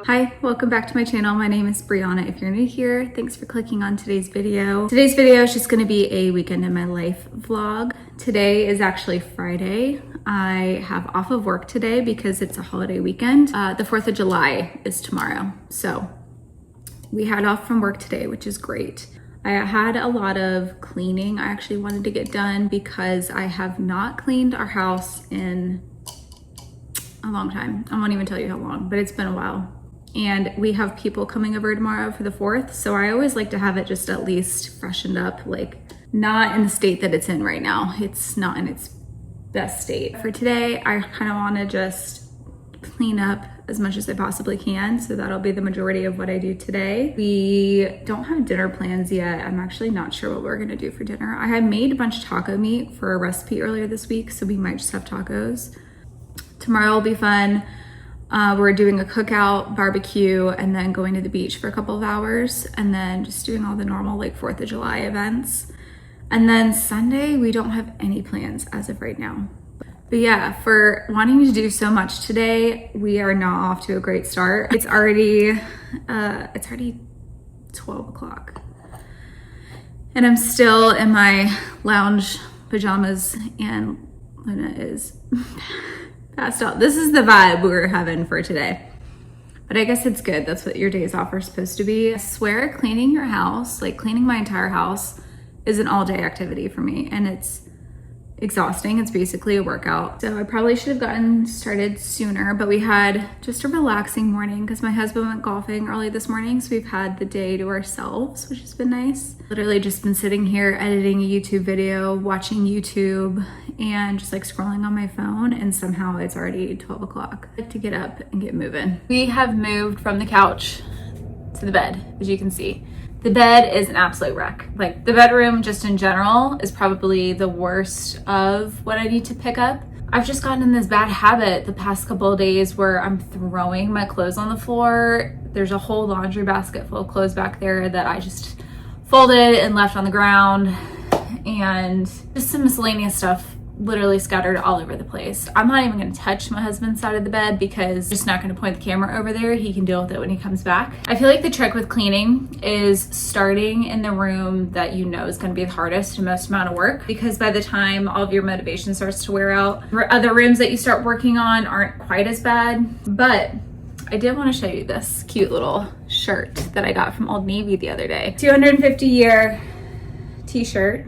Hi, welcome back to my channel. My name is Brianna. If you're new here, thanks for clicking on today's video. Today's video is just gonna be a weekend in my life vlog. Today is actually Friday. I have off of work today because it's a holiday weekend. The 4th of July is tomorrow. So we had off from work today, which is great. I had a lot of cleaning I actually wanted to get done because I have not cleaned our house in a long time. I won't even tell you how long, but it's been a while. And we have people coming over tomorrow for the 4th. So I always like to have it just at least freshened up, like not in the state that it's in right now. It's not in its best state. For today, I kind of want to just clean up as much as I possibly can. So that'll be the majority of what I do today. We don't have dinner plans yet. I'm actually not sure what we're gonna do for dinner. I had made a bunch of taco meat for a recipe earlier this week, so we might just have tacos. Tomorrow will be fun. We're doing a cookout, barbecue, and then going to the beach for a couple of hours, and then just doing all the normal like 4th of July events. And then Sunday, we don't have any plans as of right now. But yeah, for wanting to do so much today, we are not off to a great start. It's already 12 o'clock. And I'm still in my lounge pajamas and Luna is passed out. This is the vibe we're having for today. But I guess it's good. That's what your days off are supposed to be. I swear cleaning your house, like cleaning my entire house, is an all-day activity for me. And it's exhausting. It's basically a workout. So I probably should have gotten started sooner, but we had just a relaxing morning because my husband went golfing early this morning. So we've had the day to ourselves, which has been nice. Literally just been sitting here editing a YouTube video, watching YouTube, and just like scrolling on my phone, and somehow it's already 12 o'clock. I like to get up and get moving. We have moved from the couch to the bed, as you can see. The bed is an absolute wreck. Like the bedroom just in general is probably the worst of what I need to pick up. I've just gotten in this bad habit the past couple of days where I'm throwing my clothes on the floor. There's a whole laundry basket full of clothes back there that I just folded and left on the ground, and just some miscellaneous stuff literally scattered all over the place. I'm not even gonna touch my husband's side of the bed because I'm just not gonna point the camera over there. He can deal with it when he comes back. I feel like the trick with cleaning is starting in the room that you know is gonna be the hardest and most amount of work, because by the time all of your motivation starts to wear out, other rooms that you start working on aren't quite as bad. But I did want to show you this cute little shirt that I got from Old Navy the other day. 250-year t-shirt.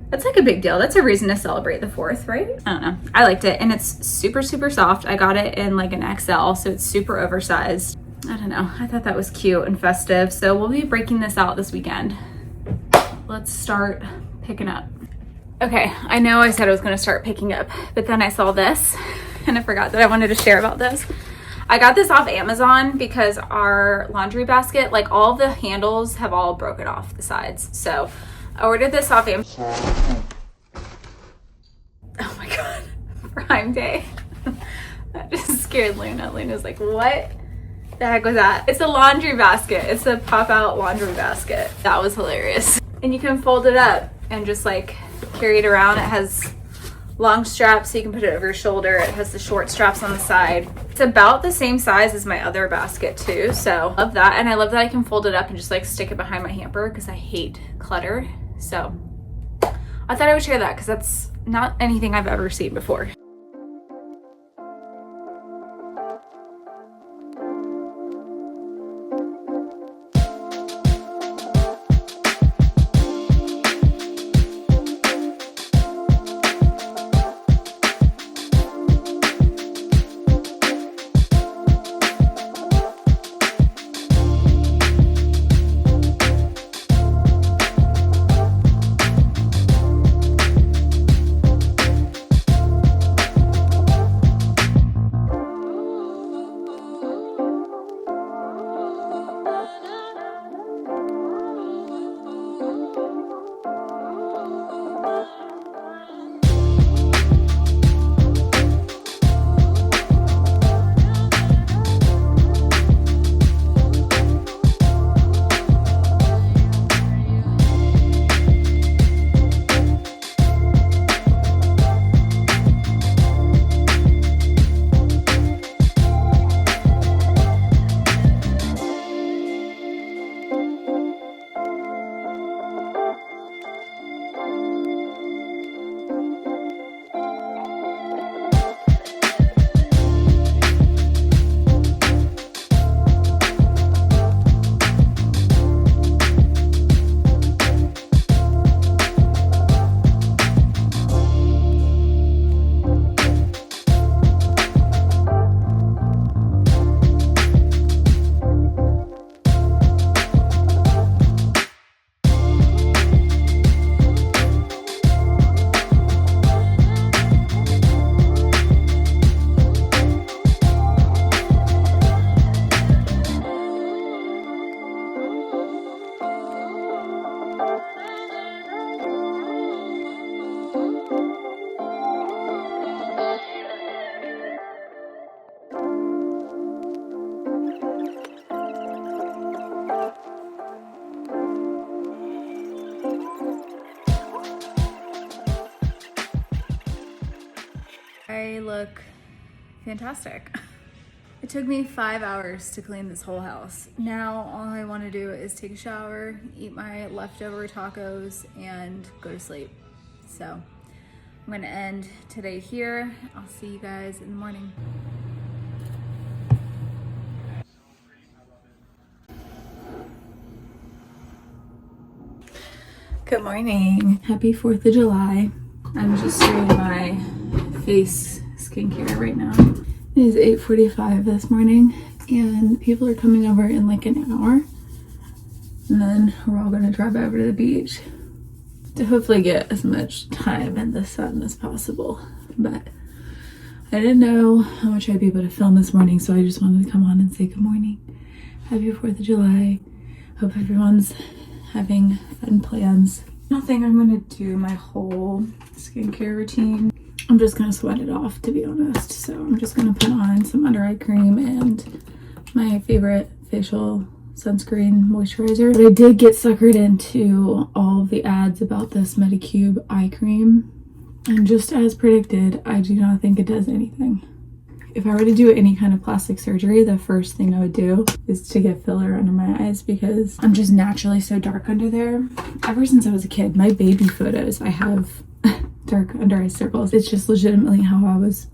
That's like a big deal. That's a reason to celebrate the 4th, right? I don't know. I liked it, and it's super, super soft. I got it in like an XL, so it's super oversized. I don't know. I thought that was cute and festive. So we'll be breaking this out this weekend. Let's start picking up. Okay, I know I said I was gonna start picking up, but then I saw this and I forgot that I wanted to share about this. I got this off Amazon because our laundry basket, like all the handles have all broken off the sides. So I ordered this off Amazon. Oh my God, Prime Day. That just scared Luna. Luna's like, what the heck was that? It's a laundry basket. It's a pop-out laundry basket. That was hilarious. And you can fold it up and just like carry it around. It has long straps so you can put it over your shoulder. It has the short straps on the side. It's about the same size as my other basket too, so love that. And I love that I can fold it up and just like stick it behind my hamper because I hate clutter. So I thought I would share that because that's not anything I've ever seen before. I look fantastic. It took me 5 hours to clean this whole house. Now all I want to do is take a shower, eat my leftover tacos, and go to sleep. So I'm gonna end today here. I'll see you guys in the morning. Good morning. Happy 4th of July. I'm just doing my face skincare right now. It is 8:45 this morning and people are coming over in like an hour. And then we're all gonna drive over to the beach to hopefully get as much time in the sun as possible. But I didn't know how much I'd be able to film this morning, so I just wanted to come on and say good morning. Happy 4th of July. Hope everyone's having fun plans. I don't think I'm gonna do my whole skincare routine. I'm just gonna sweat it off, to be honest. So I'm just gonna put on some under eye cream and my favorite facial sunscreen moisturizer. But I did get suckered into all of the ads about this Medicube eye cream. And just as predicted, I do not think it does anything. If I were to do any kind of plastic surgery, the first thing I would do is to get filler under my eyes because I'm just naturally so dark under there. Ever since I was a kid, my baby photos, I have dark under eye circles. It's just legitimately how I was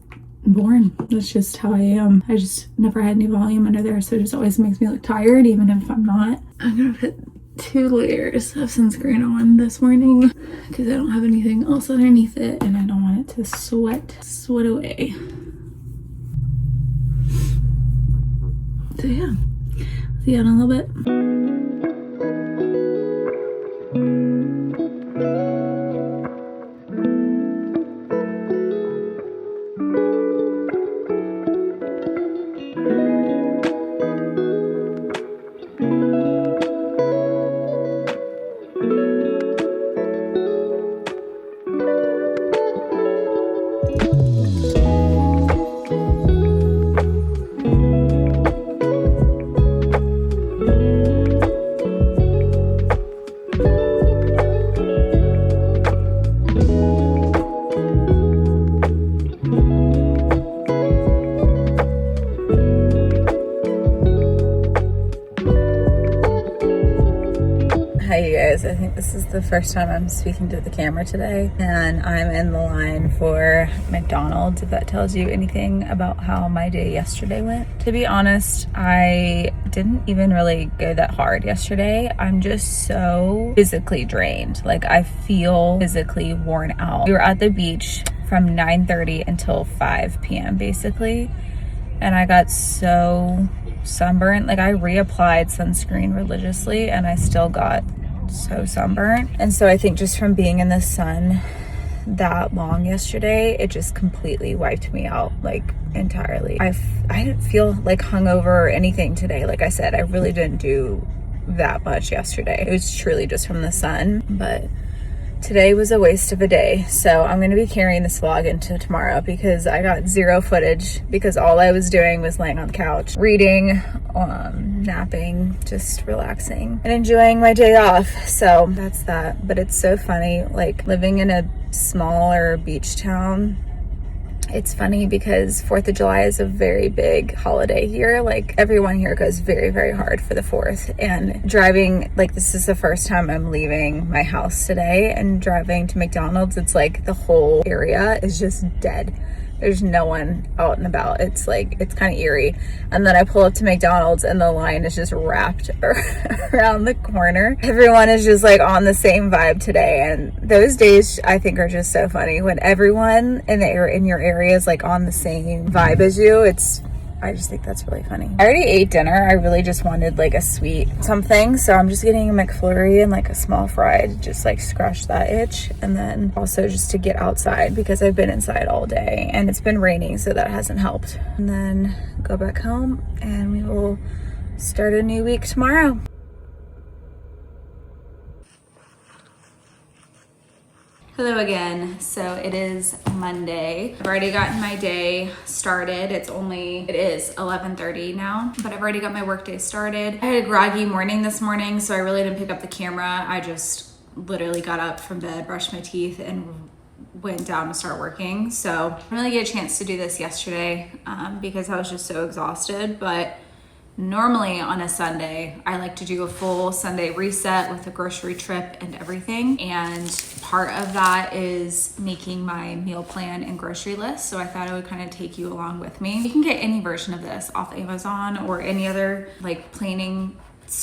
born. That's just how I am. I just never had any volume under there, so it just always makes me look tired even if I'm not. I'm gonna put 2 layers of sunscreen on this morning because I don't have anything else underneath it and I don't want it to sweat away. So yeah, see you in a little bit. Hi you guys, I think this is the first time I'm speaking to the camera today and I'm in the line for McDonald's, if that tells you anything about how my day yesterday went. To be honest, I didn't even really go that hard yesterday. I'm just so physically drained. Like I feel physically worn out. We were at the beach from 9:30 until 5 p.m. basically, and I got so sunburned. Like I reapplied sunscreen religiously and I still got so sunburned. And so I think just from being in the sun that long yesterday, it just completely wiped me out, like entirely. I didn't feel like hungover or anything today. Like I said, I really didn't do that much yesterday. It was truly just from the sun, but today was a waste of a day. So I'm gonna be carrying this vlog into tomorrow because I got 0 footage because all I was doing was laying on the couch, reading, napping, just relaxing and enjoying my day off. So that's that. But it's so funny, like living in a smaller beach town. It's funny because 4th of July is a very big holiday here. Like everyone here goes very, very hard for the 4th, and driving, like this is the first time I'm leaving my house today and driving to McDonald's. It's like the whole area is just dead. There's no one out and about. It's like, it's kind of eerie. And then I pull up to McDonald's and the line is just wrapped around the corner. Everyone is just like on the same vibe today. And those days I think are just so funny when everyone in your area is like on the same vibe as you. I just think that's really funny. I already ate dinner. I really just wanted like a sweet something. So I'm just getting a McFlurry and like a small fry to just like scratch that itch. And then also just to get outside because I've been inside all day and it's been raining, so that hasn't helped. And then go back home and we will start a new week tomorrow. Hello again. So it is Monday. I've already gotten my day started. It is 11:30 now, but I've already got my work day started. I had a groggy morning this morning, so I really didn't pick up the camera. I just literally got up from bed, brushed my teeth, and went down to start working. So I didn't really get a chance to do this yesterday because I was just so exhausted. But normally on a Sunday, I like to do a full Sunday reset with a grocery trip and everything. And part of that is making my meal plan and grocery list. So I thought I would kind of take you along with me. You can get any version of this off Amazon or any other like planning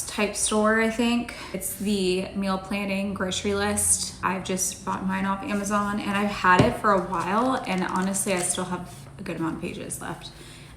type store, I think. It's the meal planning grocery list. I've just bought mine off Amazon and I've had it for a while, and honestly I still have a good amount of pages left.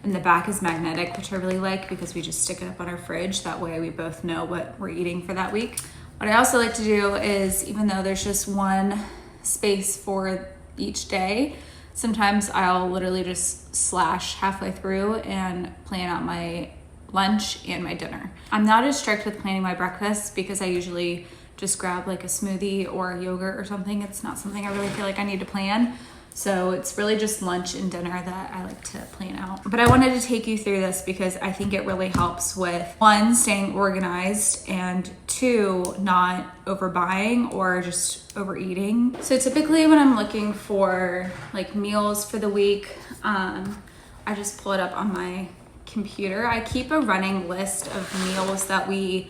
And the back is magnetic, which I really like because we just stick it up on our fridge. That way we both know what we're eating for that week. What I also like to do is, even though there's just one space for each day, sometimes I'll literally just slash halfway through and plan out my lunch and my dinner. I'm not as strict with planning my breakfast because I usually just grab like a smoothie or a yogurt or something. It's not something I really feel like I need to plan. So it's really just lunch and dinner that I like to plan out. But I wanted to take you through this because I think it really helps with, one, staying organized, and two, not overbuying or just overeating. So typically when I'm looking for like meals for the week, I just pull it up on my computer. I keep a running list of meals that me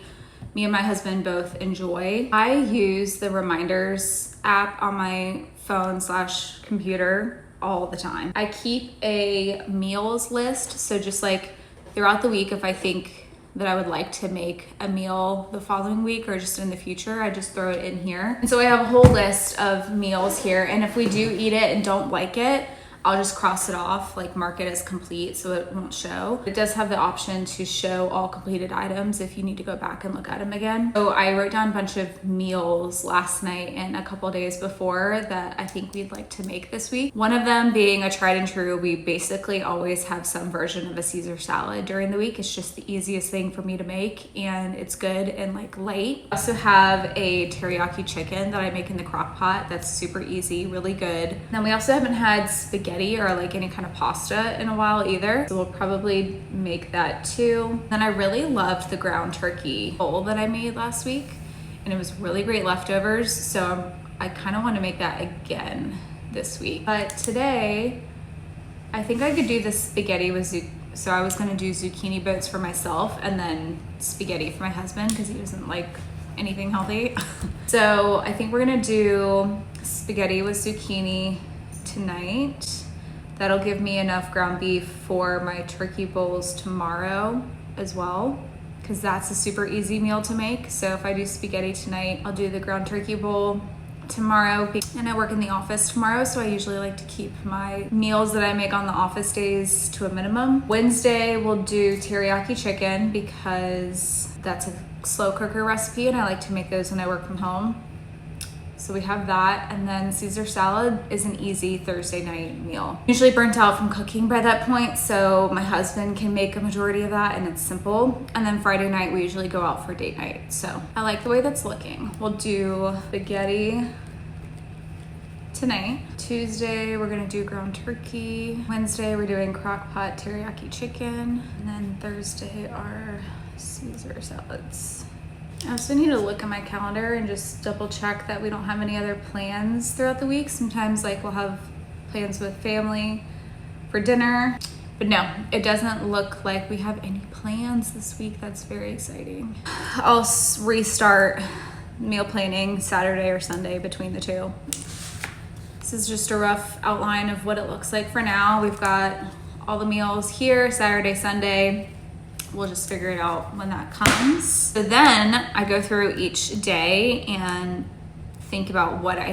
and my husband both enjoy. I use the reminders app on my phone / computer all the time. I keep a meals list. So just like throughout the week, if I think that I would like to make a meal the following week or just in the future, I just throw it in here. And so I have a whole list of meals here. And if we do eat it and don't like it, I'll just cross it off, like mark it as complete so it won't show. It does have the option to show all completed items if you need to go back and look at them again. So I wrote down a bunch of meals last night and a couple days before that I think we'd like to make this week. One of them being a tried and true, we basically always have some version of a Caesar salad during the week. It's just the easiest thing for me to make and it's good and like light. I also have a teriyaki chicken that I make in the crock pot that's super easy, really good. Then we also haven't had spaghetti or like any kind of pasta in a while either, so we'll probably make that too. Then I really loved the ground turkey bowl that I made last week and it was really great leftovers, so I kind of want to make that again this week. But today I think I could do the spaghetti with so I was going to do zucchini boats for myself and then spaghetti for my husband because he doesn't like anything healthy. So I think we're gonna do spaghetti with zucchini tonight. That'll give me enough ground beef for my turkey bowls tomorrow as well, because that's a super easy meal to make. So if I do spaghetti tonight, I'll do the ground turkey bowl tomorrow. And I work in the office tomorrow, so I usually like to keep my meals that I make on the office days to a minimum. Wednesday we'll do teriyaki chicken because that's a slow cooker recipe and I like to make those when I work from home. So we have that, and then Caesar salad is an easy Thursday night meal. Usually burnt out from cooking by that point, so my husband can make a majority of that and it's simple. And then Friday night we usually go out for date night. So I like the way that's looking. We'll do spaghetti tonight. Tuesday we're gonna do ground turkey. Wednesday we're doing crock pot teriyaki chicken. And then Thursday are Caesar salads. I also need to look at my calendar and just double check that we don't have any other plans throughout the week. Sometimes like we'll have plans with family for dinner, but no, it doesn't look like we have any plans this week. That's very exciting. I'll restart meal planning Saturday or Sunday between the two. This is just a rough outline of what it looks like for now. We've got all the meals here, Saturday, Sunday. We'll just figure it out when that comes. So then I go through each day and think about what I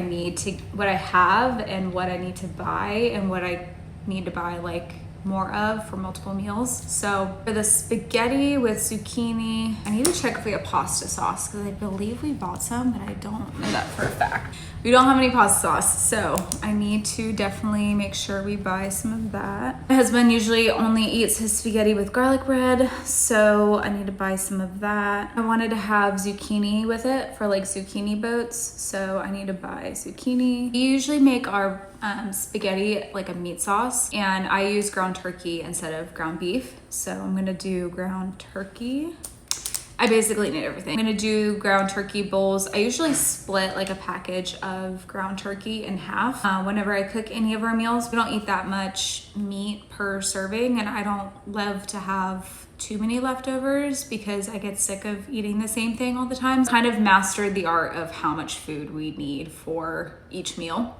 have and what I need to buy and what I need to buy like more of for multiple meals. So for the spaghetti with zucchini, I need to check if we have pasta sauce because I believe we bought some, but I don't know that for a fact. We don't have any pasta sauce, so I need to definitely make sure we buy some of that. My husband usually only eats his spaghetti with garlic bread, so I need to buy some of that. I wanted to have zucchini with it for like zucchini boats, so I need to buy zucchini. We usually make our spaghetti like a meat sauce, and I use ground turkey instead of ground beef, so I'm gonna do ground turkey. I basically need everything. I'm gonna do ground turkey bowls. I usually split like a package of ground turkey in half. Whenever I cook any of our meals, we don't eat that much meat per serving, and I don't love to have too many leftovers because I get sick of eating the same thing all the time. Kind of mastered the art of how much food we need for each meal.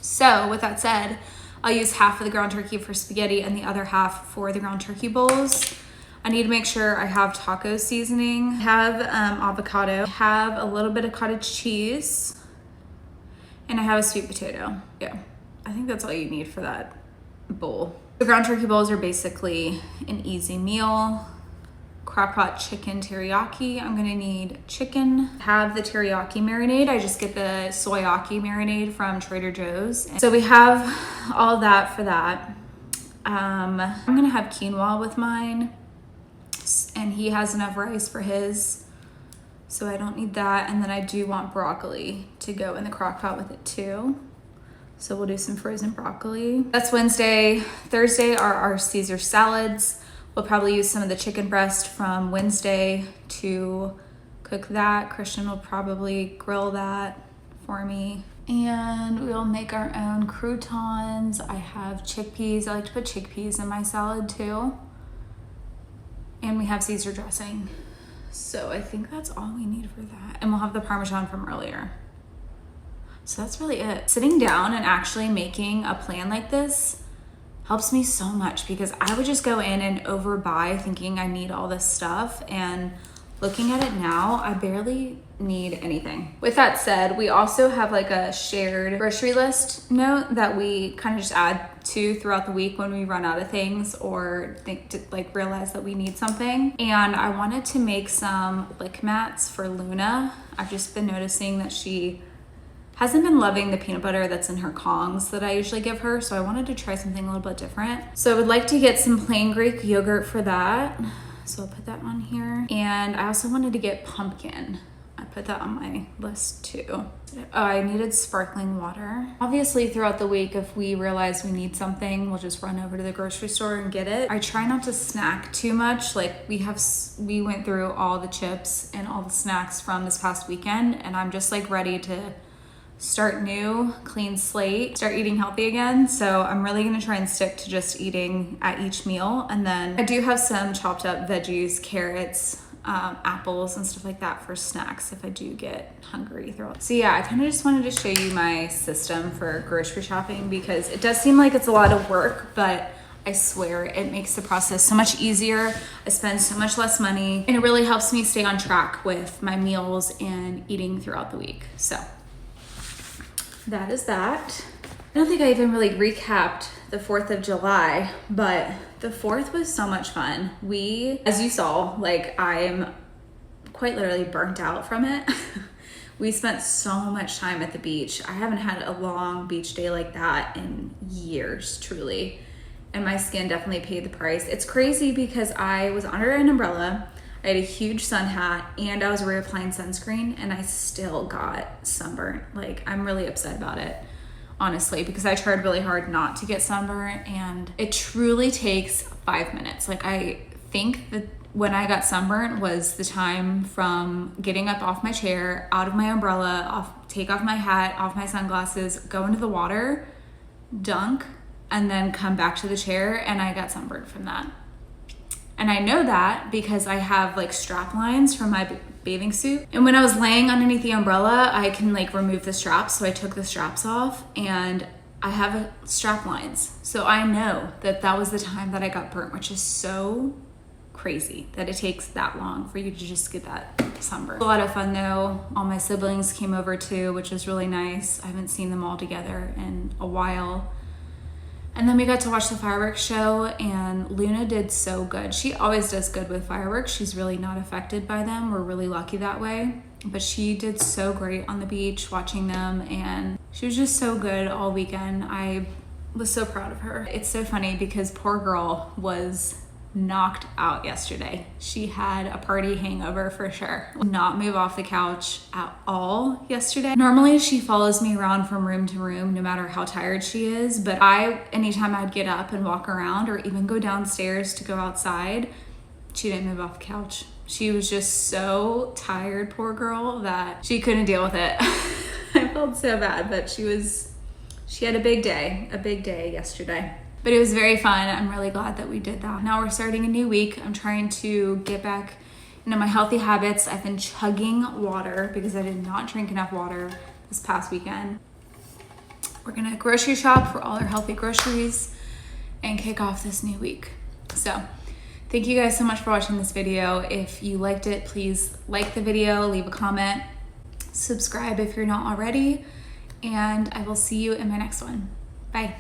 So with that said, I'll use half of the ground turkey for spaghetti and the other half for the ground turkey bowls. I need to make sure I have taco seasoning, have avocado, have a little bit of cottage cheese, and I have a sweet potato. Yeah, I think that's all you need for that bowl. The ground turkey bowls are basically an easy meal. Crock pot chicken teriyaki. I'm gonna need chicken. Have the teriyaki marinade. I just get the soyaki marinade from Trader Joe's. So we have all that for that. I'm gonna have quinoa with mine, and he has enough rice for his, so I don't need that. And then I do want broccoli to go in the crock pot with it too. So we'll do some frozen broccoli. That's Wednesday. Thursday are our Caesar salads. We'll probably use some of the chicken breast from Wednesday to cook that. Christian will probably grill that for me. And we'll make our own croutons. I have chickpeas. I like to put chickpeas in my salad too. And we have Caesar dressing. So I think that's all we need for that. And we'll have the Parmesan from earlier. So that's really it. Sitting down and actually making a plan like this helps me so much, because I would just go in and overbuy thinking I need all this stuff, and looking at it now, I barely need anything. With that said, we also have like a shared grocery list note that we kind of just add to throughout the week when we run out of things or realize that we need something. And I wanted to make some lick mats for Luna. I've just been noticing that she hasn't been loving the peanut butter that's in her Kongs that I usually give her, so I wanted to try something a little bit different. So I would like to get some plain Greek yogurt for that. So I'll put that on here. And I also wanted to get pumpkin. I put that on my list too. Oh, I needed sparkling water. Obviously throughout the week, if we realize we need something, we'll just run over to the grocery store and get it. I try not to snack too much. Like we went through all the chips and all the snacks from this past weekend, and I'm just like ready to start new, clean slate, start eating healthy again. So I'm really gonna try and stick to just eating at each meal. And then I do have some chopped up veggies, carrots, apples and stuff like that for snacks if I do get hungry throughout. So yeah, I kind of just wanted to show you my system for grocery shopping, because it does seem like it's a lot of work, but I swear it makes the process so much easier. I spend so much less money, and it really helps me stay on track with my meals and eating throughout the week. So that is that. I don't think I even really recapped the 4th of July, but the 4th was so much fun. We, as you saw, like I'm quite literally burnt out from it. We spent so much time at the beach. I haven't had a long beach day like that in years, truly. And my skin definitely paid the price. It's crazy because I was under an umbrella, I had a huge sun hat, and I was reapplying sunscreen, and I still got sunburnt. Like, I'm really upset about it, honestly, because I tried really hard not to get sunburnt, and it truly takes 5 minutes. Like, I think that when I got sunburnt was the time from getting up off my chair, out of my umbrella, take off my hat, off my sunglasses, go into the water, dunk, and then come back to the chair, and I got sunburned from that. And I know that because I have like strap lines from my bathing suit. And when I was laying underneath the umbrella, I can like remove the straps. So I took the straps off, and I have strap lines. So I know that that was the time that I got burnt, which is so crazy that it takes that long for you to just get that sunburn. A lot of fun though. All my siblings came over too, which was really nice. I haven't seen them all together in a while. And then we got to watch the fireworks show, and Luna did so good. She always does good with fireworks. She's really not affected by them. We're really lucky that way. But she did so great on the beach watching them, and she was just so good all weekend. I was so proud of her. It's so funny because poor girl was knocked out yesterday. She had a party hangover for sure. Would not move off the couch at all yesterday. Normally she follows me around from room to room no matter how tired she is, but anytime I'd get up and walk around or even go downstairs to go outside, she didn't move off the couch. She was just so tired, poor girl, that she couldn't deal with it. I felt so bad, but she had a big day yesterday. But it was very fun. I'm really glad that we did that. Now we're starting a new week. I'm trying to get back into my healthy habits. I've been chugging water because I did not drink enough water this past weekend. We're gonna grocery shop for all our healthy groceries and kick off this new week. So thank you guys so much for watching this video. If you liked it, please like the video, leave a comment, subscribe if you're not already, and I will see you in my next one. Bye.